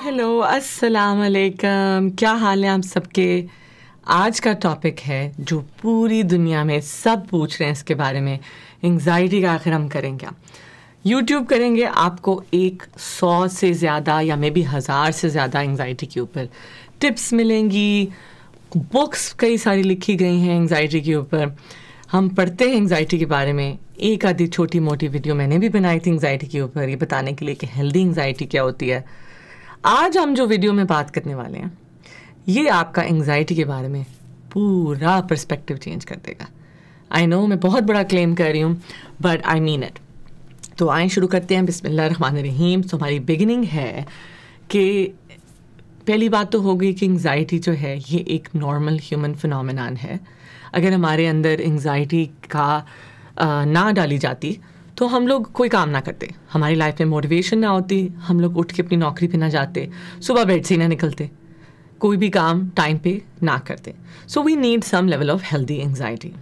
Hello अस्सलाम वालेकुम, क्या हाल है आप सबके। आज का टॉपिक है जो पूरी दुनिया में सब पूछ रहे हैं इसके बारे में, एंग्जाइटी का आखिर हम करें क्या। यूट्यूब करेंगे आपको 100 से ज़्यादा या मे बी 1000 से ज़्यादा एंग्जाइटी के ऊपर टिप्स मिलेंगी, बुक्स कई सारी लिखी गई हैं एंग्जाइटी के ऊपर। हम पढ़ते हैं एंग्जाइटी के बारे में, एक आधी छोटी मोटी वीडियो मैंने भी बनाई थी एंग्जाइटी के ऊपर, ये बताने के लिए कि हेल्दी एंग्जाइटी क्या होती है। आज हम जो वीडियो में बात करने वाले हैं ये आपका एंग्जाइटी के बारे में पूरा पर्सपेक्टिव चेंज कर देगा। आई नो मैं बहुत बड़ा क्लेम कर रही हूँ बट आई मीन इट। तो आए शुरू करते हैं, बिस्मिल्लाहिर्रहमानिर्रहीम। तो हमारी बिगिनिंग है कि पहली बात तो हो गई कि एंग्जाइटी जो है ये एक नॉर्मल ह्यूमन फिनोमेनन है। अगर हमारे अंदर एंग्जाइटी का ना डाली जाती तो हम लोग कोई काम ना करते, हमारी लाइफ में मोटिवेशन ना होती, हम लोग उठ के अपनी नौकरी पे ना जाते, सुबह बेड से ना निकलते, कोई भी काम टाइम पे ना करते। So we need some level of healthy anxiety.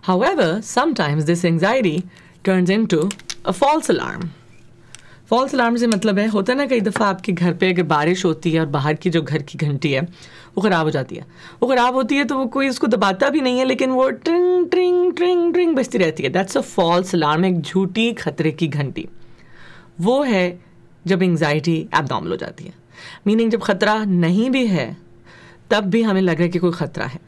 However sometimes this anxiety turns into a false alarm. False alarm से मतलब है, होता है ना कई दफ़ा आपके घर पे अगर बारिश होती है और बाहर की जो घर की घंटी है वो ख़राब हो जाती है, वो ख़राब होती है तो वो कोई उसको दबाता भी नहीं है लेकिन वो ट्रिंग ट्रिंग ट्रिंग ट्रिंग बजती रहती है। दैट्स अ फॉल्स अलार्म, एक झूठी खतरे की घंटी। वो है जब एंग्जाइटी एब्नॉर्मल हो जाती है, मीनिंग जब ख़तरा नहीं भी है तब भी हमें लग रहा है कि कोई ख़तरा है,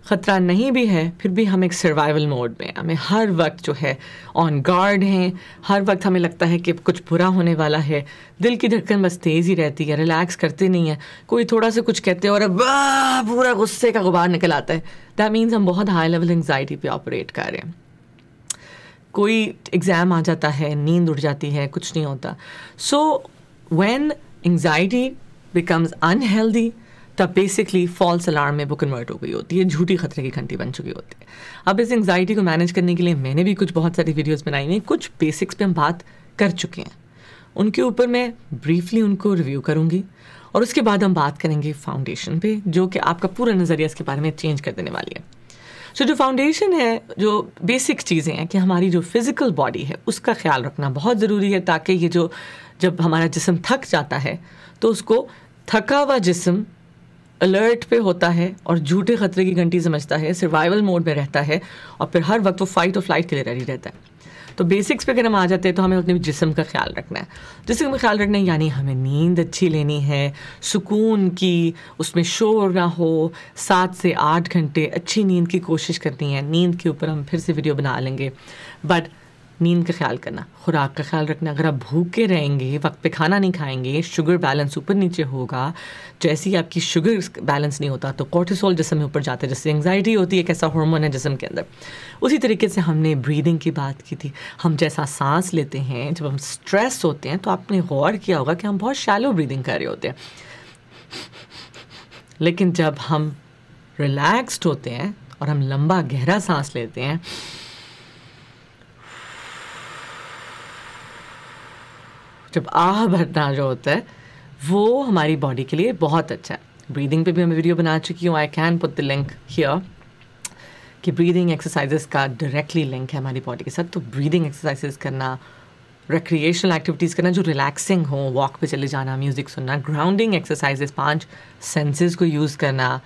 ख़तरा नहीं भी है फिर भी हम एक सर्वाइवल मोड में, हमें हर वक्त जो है ऑन गार्ड हैं, हर वक्त हमें लगता है कि कुछ बुरा होने वाला है, दिल की धड़कन बस तेज़ ही रहती है, रिलैक्स करते नहीं है। कोई थोड़ा सा कुछ कहते हैं और पूरा गुस्से का गुबार निकल आता है, दैट मीन्स हम बहुत हाई लेवल एंग्जाइटी पे ऑपरेट कर रहे हैं। कोई एग्ज़ाम आ जाता है, नींद उड़ जाती है, कुछ नहीं होता। So when anxiety becomes unhealthy तब बेसिकली फॉल्स अलार्म में वो कन्वर्ट हो गई होती है, झूठी खतरे की घंटी बन चुकी होती है। अब इस एंग्जाइटी को मैनेज करने के लिए मैंने भी बहुत सारी वीडियोस बनाई हुई हैं, कुछ बेसिक्स पे हम बात कर चुके हैं, उनके ऊपर मैं ब्रीफली उनको रिव्यू करूँगी और उसके बाद हम बात करेंगे फाउंडेशन पे, जो कि आपका पूरा नज़रिया इसके बारे में चेंज कर देने वाली है। सो जो फाउंडेशन है, जो बेसिक चीज़ें हैं कि हमारी जो फिज़िकल बॉडी है उसका ख्याल रखना बहुत ज़रूरी है, ताकि ये जो जब हमारा जिस्म थक जाता है तो उसको थका हुआ जिस्म अलर्ट पे होता है और झूठे खतरे की घंटी समझता है, सर्वाइवल मोड में रहता है और फिर हर वक्त वो फाइट और फ्लाइट के लिए रेडी रहता है। तो बेसिक्स पे अगर हम आ जाते हैं तो हमें अपने जिस्म का ख्याल रखना है। जिस्म का ख्याल रखना है यानी हमें नींद अच्छी लेनी है, सुकून की, उसमें शोर ना हो, 7 से 8 घंटे अच्छी नींद की कोशिश करनी है। नींद के ऊपर हम फिर से वीडियो बना लेंगे, बट नींद का ख्याल करना, खुराक का ख्याल रखना। अगर आप भूखे रहेंगे, वक्त पे खाना नहीं खाएंगे, शुगर बैलेंस ऊपर नीचे होगा, जैसे ही आपकी शुगर बैलेंस नहीं होता तो कोर्टिसोल जिस्म में ऊपर जाता है, जैसे एंग्जाइटी होती है, कैसा हार्मोन है जिस्म के अंदर। उसी तरीके से हमने ब्रीदिंग की बात की थी, हम जैसा सांस लेते हैं जब हम स्ट्रेस होते हैं तो आपने गौर किया होगा कि हम बहुत शैलो ब्रीदिंग कर रहे होते हैं, लेकिन जब हम रिलैक्स्ड होते हैं और हम लंबा गहरा सांस लेते हैं, जब आह भरना जो होता है वो हमारी बॉडी के लिए बहुत अच्छा है। ब्रीदिंग पे भी मैं वीडियो बना चुकी हूँ, I can put the link here, कि ब्रीदिंग एक्सरसाइजेस का डायरेक्टली लिंक है हमारी बॉडी के साथ। तो ब्रीदिंग एक्सरसाइजेस करना, रिक्रिएशनल एक्टिविटीज़ करना जो रिलैक्सिंग हो, वॉक पे चले जाना, म्यूज़िक सुनना, ग्राउंडिंग एक्सरसाइजेस, 5 सेंसेस को यूज़ करना,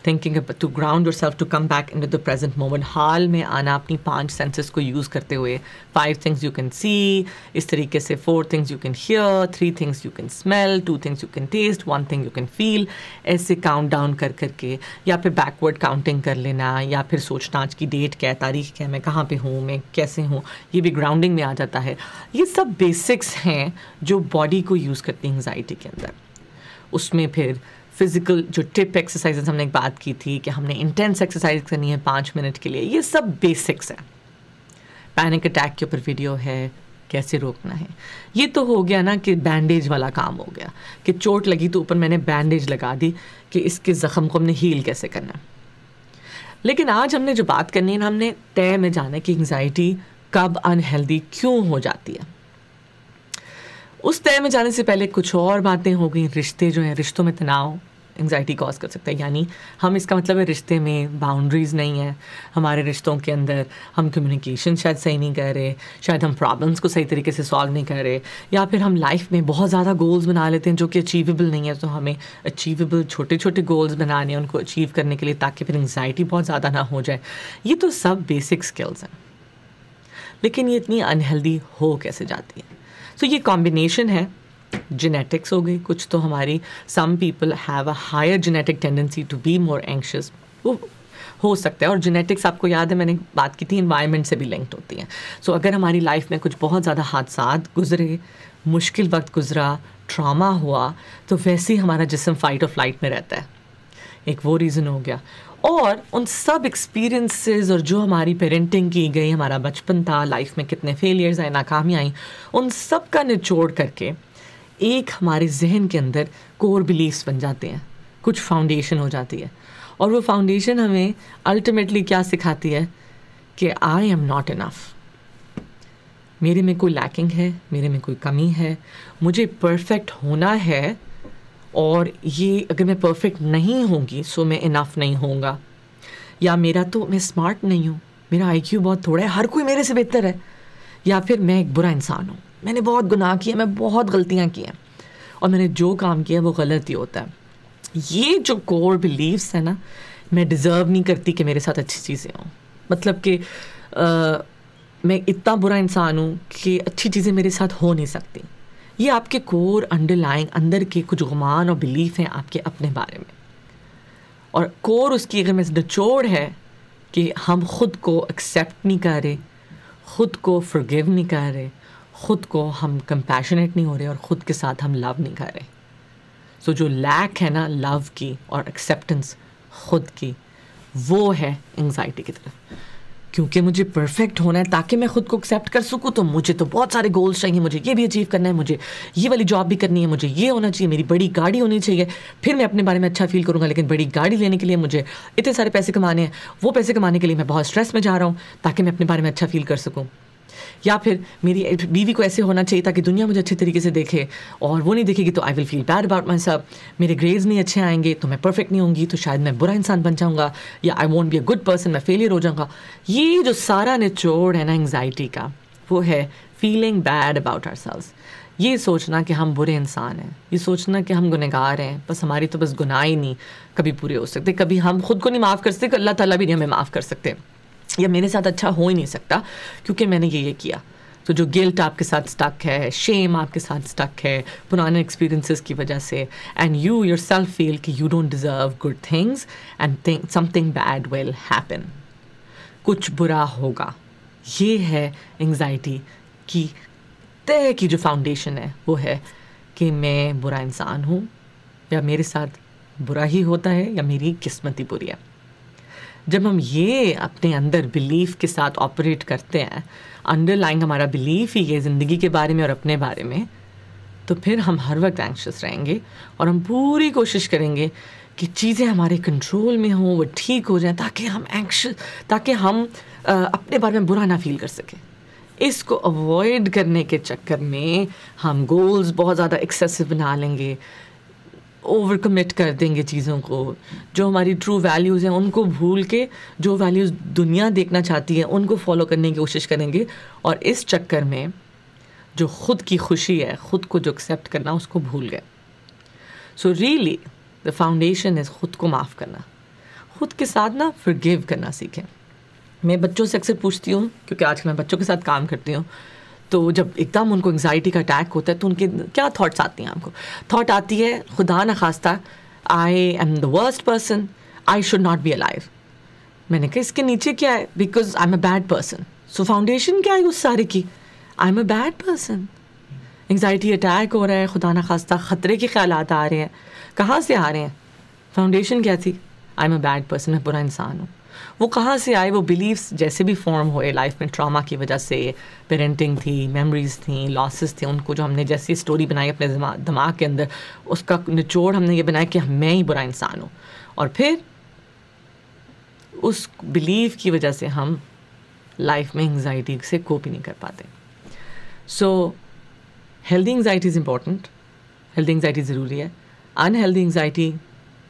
thinking to ground yourself, to come back in to the present moment, हाल में आना अपनी 5 सेंसेस को यूज़ करते हुए। 5 थिंग्स यू कैन सी, इस तरीके से 4 things you can hear, 3 things you can smell, 2 things you can taste, 1 thing you can feel, ऐसे काउंट डाउन कर करके, या फिर बैकवर्ड काउंटिंग कर लेना, या फिर सोचना आज की डेट क्या है, तारीख क्या है, मैं कहाँ पे हूँ, मैं कैसे हूँ, ये भी ग्राउंडिंग में आ जाता है। ये सब बेसिक्स हैं जो बॉडी को यूज़ करती है एंग्जाइटी के अंदर। उसमें फिर फिज़िकल जो टिप एक्सरसाइजेस हमने एक बात की थी कि हमने इंटेंस एक्सरसाइज करनी है 5 मिनट के लिए, ये सब बेसिक्स है। पैनिक अटैक के ऊपर वीडियो है, कैसे रोकना है। ये तो हो गया ना कि बैंडेज वाला काम हो गया, कि चोट लगी तो ऊपर मैंने बैंडेज लगा दी कि इसके ज़ख्म को हमने हील कैसे करना है। लेकिन आज हमने जो बात करनी है, हमने तय में जाना कि एंग्जाइटी कब अनहेल्दी क्यों हो जाती है। उस तय में जाने से पहले कुछ और बातें हो गई। रिश्ते जो हैं, रिश्तों में तनाव, एंग्जाइटी कॉज कर सकता है। यानी हम, इसका मतलब है रिश्ते में बाउंड्रीज़ नहीं है, हमारे रिश्तों के अंदर हम कम्युनिकेशन शायद सही नहीं कर रहे, शायद हम प्रॉब्लम्स को सही तरीके से सॉल्व नहीं कर रहे, या फिर हम लाइफ में बहुत ज़्यादा गोल्स बना लेते हैं जो कि अचीवेबल नहीं है। तो हमें अचीवेबल छोटे छोटे गोल्स बनाने हैं उनको अचीव करने के लिए, ताकि फिर एंग्जाइटी बहुत ज़्यादा ना हो जाए। ये तो सब बेसिक स्किल्स हैं, लेकिन ये इतनी अनहेल्दी हो कैसे जाती है? सो ये कॉम्बिनेशन है, जेनेटिक्स हो गई कुछ, तो हमारी some people have a higher genetic tendency to be more anxious, वो हो सकता है। और जेनेटिक्स, आपको याद है मैंने बात की थी, इन्वायरमेंट से भी लिंक्ड होती है। सो अगर हमारी लाइफ में कुछ बहुत ज़्यादा हादसात गुजरे, मुश्किल वक्त गुजरा, ट्रॉमा हुआ, तो वैसे ही हमारा जिस्म फाइट और फ्लाइट में रहता है। एक वो रीज़न हो गया। और उन सब एक्सपीरियंसेस और जो हमारी पेरेंटिंग की गई, हमारा बचपन था, लाइफ में कितने फेलियर्स आए, नाकामियाँ आई, उन सब का निचोड़ करके एक हमारे जहन के अंदर कोर बिलीफ्स बन जाते हैं, कुछ फाउंडेशन हो जाती है। और वो फाउंडेशन हमें अल्टीमेटली क्या सिखाती है कि आई एम नॉट इनफ, मेरे में कोई लैकिंग है, मेरे में कोई कमी है, मुझे परफेक्ट होना है, और ये अगर मैं परफेक्ट नहीं होंगी सो मैं इनफ नहीं होऊंगा, या मेरा तो, मैं स्मार्ट नहीं हूँ, मेरा आईक्यू बहुत थोड़ा है, हर कोई मेरे से बेहतर है, या फिर मैं एक बुरा इंसान हूँ, मैंने बहुत गुनाह किए, मैं बहुत गलतियाँ की हैं, और मैंने जो काम किया वो गलत ही होता है। ये जो कोर बिलीव्स है ना, मैं डिज़र्व नहीं करती कि मेरे साथ अच्छी चीज़ें हों, मतलब कि मैं इतना बुरा इंसान हूँ कि अच्छी चीज़ें मेरे साथ हो नहीं सकती। ये आपके कोर अंडरलाइंग अंदर के कुछ गुमान और बिलीफ हैं आपके अपने बारे में। और कोर उसकी अगर मैं निचोड़ है कि हम ख़ुद को एक्सेप्ट नहीं कर रहे, ख़ुद को फॉरगिव नहीं कर रहे, ख़ुद को हम कंपैशनेट नहीं हो रहे, और ख़ुद के साथ हम लव नहीं कर रहे। सो जो लैक है ना लव की और एक्सेप्टेंस ख़ुद की, वो है एंग्जाइटी की तरफ। क्योंकि मुझे परफेक्ट होना है ताकि मैं ख़ुद को एक्सेप्ट कर सकूँ, तो मुझे तो बहुत सारे गोल्स चाहिए, मुझे ये भी अचीव करना है, मुझे ये वाली जॉब भी करनी है, मुझे ये होना चाहिए, मेरी बड़ी गाड़ी होनी चाहिए, फिर मैं अपने बारे में अच्छा फील करूँगा। लेकिन बड़ी गाड़ी लेने के लिए मुझे इतने सारे पैसे कमाने हैं, वो पैसे कमाने के लिए मैं बहुत स्ट्रेस में जा रहा हूँ ताकि मैं अपने बारे में अच्छा फील कर सकूँ। या फिर मेरी बीवी को ऐसे होना चाहिए ताकि दुनिया मुझे अच्छे तरीके से देखे, और वो नहीं देखेगी तो I will feel bad about my self. मेरे ग्रेड्स नहीं अच्छे आएंगे तो मैं परफेक्ट नहीं होंगी, तो शायद मैं बुरा इंसान बन जाऊँगा, या I want be a good person, मैं फेलियर हो जाऊँगा। ये जो सारा निचोड़ है ना एंग्जाइटी का, वो है फीलिंग बैड अबाउट आवरसेल्व्स। ये सोचना कि हम बुरे इंसान हैं, ये सोचना कि हम गुनहगार हैं, बस हमारी तो बस गुनाह ही नहीं कभी पूरे हो सकते, कभी हम खुद को नहीं माफ़ कर सकते, अल्लाह ताला भी नहीं हमें माफ़ कर सकते, या मेरे साथ अच्छा हो ही नहीं सकता क्योंकि मैंने ये किया। तो जो गिल्ट आपके साथ स्टक है, शेम आपके साथ स्टक है पुराने एक्सपीरियंसेस की वजह से, एंड यू योरसेल्फ फील कि you don't deserve good things and think something bad will happen, कुछ बुरा होगा। ये है एंग्जाइटी की तय की जो फाउंडेशन है, वो है कि मैं बुरा इंसान हूँ, या मेरे साथ बुरा ही होता है, या मेरी किस्मत ही बुरी है। जब हम ये अपने अंदर बिलीफ के साथ ऑपरेट करते हैं, अंडरलाइंग हमारा बिलीफ ही है ज़िंदगी के बारे में और अपने बारे में, तो फिर हम हर वक्त एंग्शियस रहेंगे, और हम पूरी कोशिश करेंगे कि चीज़ें हमारे कंट्रोल में हों, वो ठीक हो जाएं, ताकि हम अपने बारे में बुरा ना फील कर सकें। इसको अवॉइड करने के चक्कर में हम गोल्स बहुत ज़्यादा एक्सेसिव बना लेंगे, ओवर कमिट कर देंगे चीज़ों को, जो हमारी ट्रू वैल्यूज़ हैं उनको भूल के जो वैल्यूज़ दुनिया देखना चाहती है उनको फॉलो करने की कोशिश करेंगे, और इस चक्कर में जो ख़ुद की खुशी है, ख़ुद को जो एक्सेप्ट करना, उसको भूल गए। So really the foundation is ख़ुद को माफ़ करना, ख़ुद के साथ ना फॉरगिव करना सीखें। मैं बच्चों से अक्सर पूछती हूँ, क्योंकि आजकल मैं बच्चों के साथ काम करती हूँ, तो जब एकदम उनको एंग्जाइटी का अटैक होता है तो उनके क्या थॉट्स आती हैं? आपको थॉट आती है, खुदा न खास्ता I am the worst person, I should not be alive. मैंने कहा इसके नीचे क्या है? Because I am a bad person. So foundation क्या है उस सारे की? I am a bad person. Anxiety attack हो रहा है, खुदा न खास्ता ख़तरे के ख्यालात आ रहे हैं, कहाँ से आ रहे हैं? फाउंडेशन क्या थी? आई एम अ बैड पर्सन, मैं बुरा इंसान हूँ। वो कहाँ से आए? वो बिलीव्स जैसे भी फॉर्म हुए लाइफ में, ट्रॉमा की वजह से, पेरेंटिंग थी, मेमोरीज थी, लॉसेस थे, उनको जो हमने जैसी स्टोरी बनाई अपने दिमाग के अंदर, उसका निचोड़ हमने ये बनाया कि मैं ही बुरा इंसान हूँ, और फिर उस बिलीव की वजह से हम लाइफ में एंग्जाइटी से कोप ही नहीं कर पाते। So healthy anxiety is important, healthy anxiety ज़रूरी है। अनहेल्दी एंग्जाइटी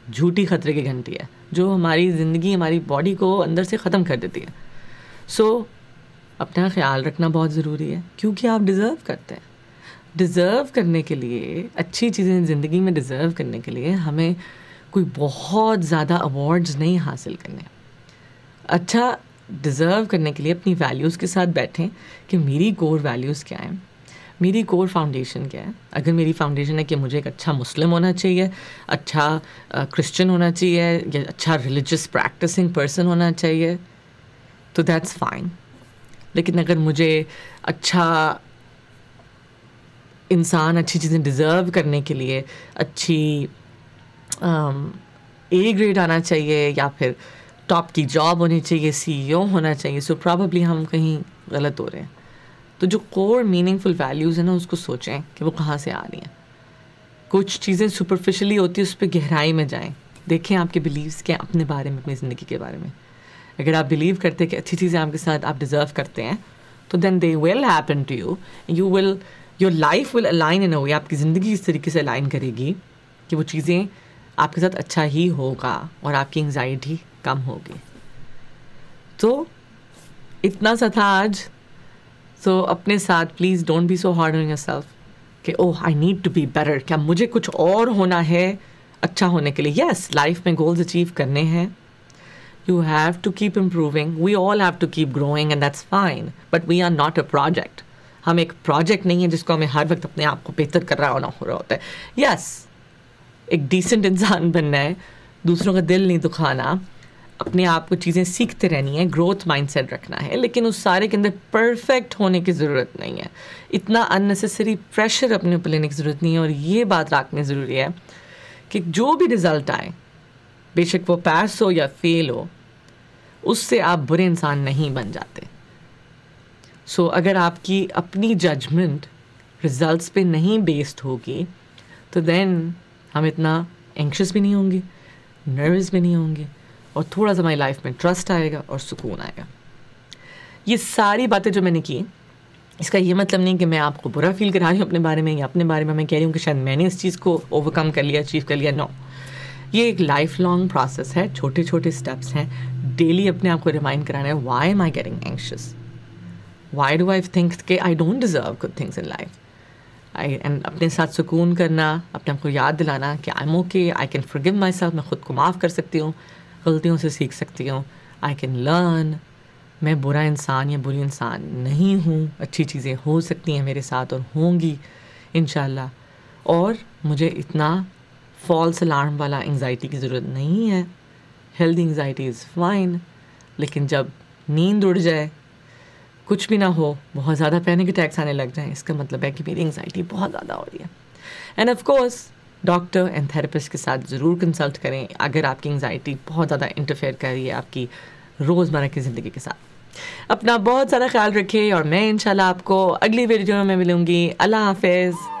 झूठी खतरे की घंटी है जो हमारी ज़िंदगी, हमारी बॉडी को अंदर से ख़त्म कर देती है। सो अपना ख्याल रखना बहुत ज़रूरी है, क्योंकि आप डिज़र्व करते हैं। डिज़र्व करने के लिए, अच्छी चीज़ें ज़िंदगी में डिज़र्व करने के लिए हमें कोई बहुत ज़्यादा अवार्ड्स नहीं हासिल करने। अच्छा डिज़र्व करने के लिए अपनी वैल्यूज़ के साथ बैठें कि मेरी कोर वैल्यूज़ क्या हैं, मेरी कोर फाउंडेशन क्या है। अगर मेरी फाउंडेशन है कि मुझे एक अच्छा मुस्लिम होना चाहिए, अच्छा क्रिश्चियन होना चाहिए, या अच्छा रिलीजियस प्रैक्टिसिंग पर्सन होना चाहिए, तो दैट्स फाइन। लेकिन अगर मुझे अच्छा इंसान, अच्छी चीज़ें डिज़र्व करने के लिए अच्छी ए ग्रेड आना चाहिए, या फिर टॉप की जॉब होनी चाहिए, CEO होना चाहिए, सो प्रॉबली हम कहीं गलत हो रहे हैं। तो जो कोर मीनिंगफुल वैल्यूज़ हैं ना, उसको सोचें कि वो कहाँ से आ रही हैं। कुछ चीज़ें सुपरफिशली होती है, उस पर गहराई में जाएं, देखें आपके बिलीव्स क्या अपने बारे में, अपनी ज़िंदगी के बारे में। अगर आप बिलीव करते हैं कि अच्छी चीज़ें आपके साथ आप डिज़र्व करते हैं, तो then they will happen to you. Your life will align in a way, आपकी ज़िंदगी इस तरीके से अलाइन करेगी कि वो चीज़ें आपके साथ अच्छा ही होगा और आपकी एंग्जाइटी कम होगी। तो इतना सा था आज। सो अपने साथ please don't be so hard on yourself कि oh I need to be better, क्या मुझे कुछ और होना है अच्छा होने के लिए। यस, लाइफ में गोल्स अचीव करने हैं, you have to keep improving, we all have to keep growing and that's fine, but we are not a project. हम एक प्रोजेक्ट नहीं है जिसको हमें हर वक्त अपने आप को बेहतर कर रहा होना हो रहा होता है। यस, एक डिसेंट इंसान बनना है, दूसरों का दिल नहीं दुखाना, अपने आप को चीज़ें सीखते रहनी है, ग्रोथ माइंडसेट रखना है, लेकिन उस सारे के अंदर परफेक्ट होने की ज़रूरत नहीं है। इतना अननेसेसरी प्रेशर अपने ऊपर लेने की ज़रूरत नहीं है। और ये बात रखनी ज़रूरी है कि जो भी रिज़ल्ट आए, बेशक वो पास हो या फेल हो, उससे आप बुरे इंसान नहीं बन जाते। सो अगर आपकी अपनी जजमेंट रिज़ल्ट्स पे नहीं बेस्ड होगी, तो देन हम इतना एंक्शस भी नहीं होंगे, नर्वस भी नहीं होंगे, और थोड़ा सा हमारी लाइफ में ट्रस्ट आएगा और सुकून आएगा। ये सारी बातें जो मैंने की, इसका ये मतलब नहीं कि मैं आपको बुरा फील करा रही हूँ अपने बारे में, या अपने बारे में मैं कह रही हूँ कि शायद मैंने इस चीज़ को ओवरकम कर लिया, अचीव कर लिया। नो, ये एक लाइफ लॉन्ग प्रोसेस है, छोटे छोटे स्टेप्स हैं। डेली अपने आप को रिमाइंड कराना है, why am I getting anxious, why do I think कि I don't deserve good things in life. And अपने साथ सुकून करना, अपने आप को याद दिलाना कि I am okay, I can forgive my self, मैं खुद को माफ़ कर सकती हूँ, गलतियों से सीख सकती हूँ, आई कैन लर्न, मैं बुरा इंसान या बुरी इंसान नहीं हूँ, अच्छी चीज़ें हो सकती हैं मेरे साथ और होंगी इंशाल्लाह। और मुझे इतना फॉल्स अलार्म वाला एंग्जाइटी की ज़रूरत नहीं है। हेल्दी एंग्जाइटी इज़ फाइन, लेकिन जब नींद उड़ जाए, कुछ भी ना हो, बहुत ज़्यादा पैनिक अटैक्स आने लग जाएं, इसका मतलब है कि मेरी एंग्जाइटी बहुत ज़्यादा हो रही है। End of course doctor and therapist के साथ ज़रूर कंसल्ट करें अगर आपकी एंग्जाइटी बहुत ज़्यादा इंटरफेयर कर रही है आपकी रोज़मर्रा की ज़िंदगी के साथ। अपना बहुत सारा ख्याल रखें, और मैं इंशाल्लाह आपको अगली वीडियो में मिलूँगी। अल्लाह हाफ़िज़।